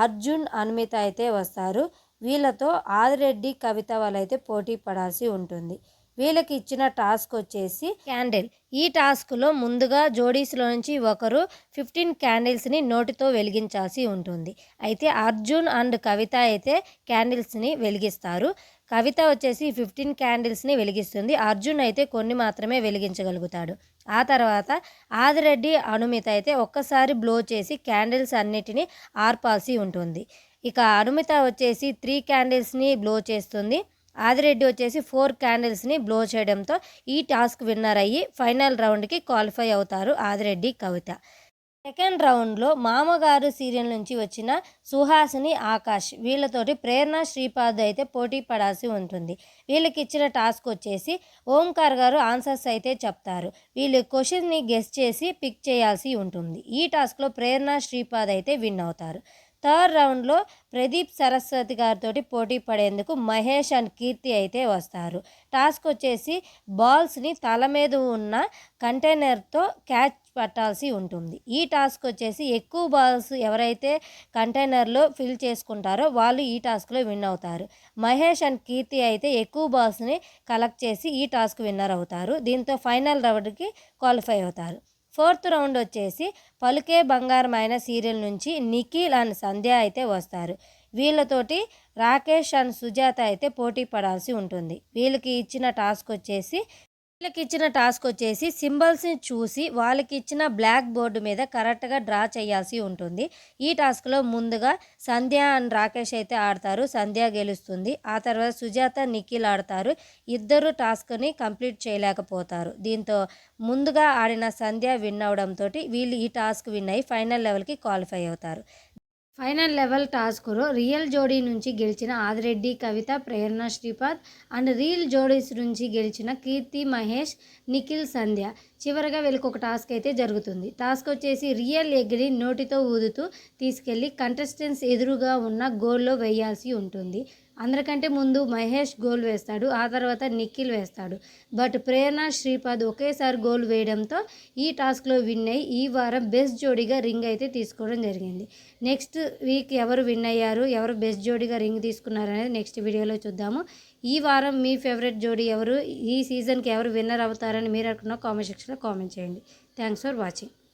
అర్జున్, అన్విత అయితే వస్తారు. వీళ్ళతో ఆదిరెడ్డి, కవిత వాళ్ళైతే పోటీ పడాల్సి ఉంటుంది. వీళ్ళకి ఇచ్చిన టాస్క్ వచ్చేసి క్యాండిల్. ఈ టాస్క్లో ముందుగా జోడీస్లో నుంచి ఒకరు 15 క్యాండిల్స్ని నోటితో వెలిగించాల్సి ఉంటుంది. అయితే అర్జున్ అండ్ కవిత అయితే క్యాండిల్స్ని వెలిగిస్తారు. కవిత వచ్చేసి 15 క్యాండిల్స్ని వెలిగిస్తుంది. అర్జున్ అయితే కొన్ని మాత్రమే వెలిగించగలుగుతాడు. ఆ తర్వాత ఆదిరెడ్డి, అనుమిత అయితే ఒక్కసారి బ్లో చేసి క్యాండిల్స్ అన్నిటినీ ఆర్పాల్సి ఉంటుంది. ఇక అనుమిత వచ్చేసి 3 క్యాండిల్స్ని బ్లో చేస్తుంది. ఆదిరెడ్డి వచ్చేసి 4 క్యాండిల్స్ని బ్లో చేయడంతో ఈ టాస్క్ విన్నర్ అయ్యి ఫైనల్ రౌండ్కి క్వాలిఫై అవుతారు ఆదిరెడ్డి, కవిత. సెకండ్ రౌండ్లో మామగారు సీరియల్ నుంచి వచ్చిన సుహాసిని, ఆకాష్ వీళ్ళతోటి ప్రేరణ, శ్రీపాద్ అయితే పోటీ పడాల్సి ఉంటుంది. వీళ్ళకి ఇచ్చిన టాస్క్ వచ్చేసి ఓంకార్ గారు ఆన్సర్స్ అయితే చెప్తారు. వీళ్ళు క్వశ్చన్ని గెస్ చేసి పిక్ చేయాల్సి ఉంటుంది. ఈ టాస్క్లో ప్రేరణ, శ్రీపాద్ అయితే విన్ అవుతారు. థర్డ్ రౌండ్లో ప్రదీప్, సరస్వతి గారితో పోటీ పడేందుకు మహేష్ అండ్ కీర్తి అయితే వస్తారు. టాస్క్ వచ్చేసి బాల్స్ని తల మీద ఉన్న కంటైనర్తో క్యాచ్ పట్టాల్సి ఉంటుంది. ఈ టాస్క్ వచ్చేసి ఎక్కువ బాల్స్ ఎవరైతే కంటైనర్లో ఫిల్ చేసుకుంటారో వాళ్ళు ఈ టాస్క్లో విన్ అవుతారు. మహేష్ అండ్ కీర్తి అయితే ఎక్కువ బాల్స్ని కలెక్ట్ చేసి ఈ టాస్క్ విన్నర్ అవుతారు. దీంతో ఫైనల్ రౌండ్కి క్వాలిఫై అవుతారు. ఫోర్త్ రౌండ్ వచ్చేసి పలుకే బంగారమైన సీరియల్ నుంచి నిఖిల్ అండ్ సంధ్య అయితే వస్తారు. వీళ్ళతోటి రాకేష్ అండ్ సుజాత అయితే పోటీ పడాల్సి ఉంటుంది. వీళ్ళకి ఇచ్చిన టాస్క్ వచ్చేసి సింబల్స్ని చూసి వాళ్ళకి ఇచ్చిన బ్లాక్ బోర్డు మీద కరెక్ట్గా డ్రా చేయాల్సి ఉంటుంది. ఈ టాస్క్లో ముందుగా సంధ్య అండ్ రాకేష్ అయితే ఆడతారు. సంధ్య గెలుస్తుంది. ఆ తర్వాత సుజాత, నిఖిల్ ఆడతారు. ఇద్దరు టాస్క్ని కంప్లీట్ చేయలేకపోతారు. దీంతో ముందుగా ఆడిన సంధ్య విన్ అవడంతో వీళ్ళు ఈ టాస్క్ విన్ అయ్యి ఫైనల్ లెవెల్కి క్వాలిఫై అవుతారు. ఫైనల్ లెవెల్ టాస్క్లో రియల్ జోడీ నుంచి గెలిచిన ఆదిరెడ్డి, కవిత, ప్రేరణ, శ్రీపాద్ అండ్ రియల్ జోడీస్ నుంచి గెలిచిన కీర్తి, మహేష్, నిఖిల్, సంధ్య. చివరగా వీళ్ళకి ఒక టాస్క్ అయితే జరుగుతుంది. టాస్క్ వచ్చేసి రియల్ ఎగ్ని నోటితో ఊదుతూ తీసుకెళ్ళి కంటెస్టెంట్స్ ఎదురుగా ఉన్న గోల్లో వేయాల్సి ఉంటుంది. అందరికంటే ముందు మహేష్ గోల్ వేస్తాడు. ఆ తర్వాత నిఖిల్ వేస్తాడు. బట్ ప్రేరణ, శ్రీపాద్ ఒకేసారి గోల్ వేయడంతో ఈ టాస్క్లో విన్ అయ్యి ఈ వారం బెస్ట్ జోడీగా రింగ్ అయితే తీసుకోవడం జరిగింది. నెక్స్ట్ వీక్ ఎవరు విన్ అయ్యారు, ఎవరు బెస్ట్ జోడీగా రింగ్ తీసుకున్నారు అనేది నెక్స్ట్ వీడియోలో చూద్దాము. ఈ వారం మీ ఫేవరెట్ జోడీ ఎవరు, ఈ సీజన్కి ఎవరు విన్నర్ అవుతారని మీరు అనుకున్న కామెంట్ సెక్షన్లో కామెంట్ చేయండి. Thanks for watching.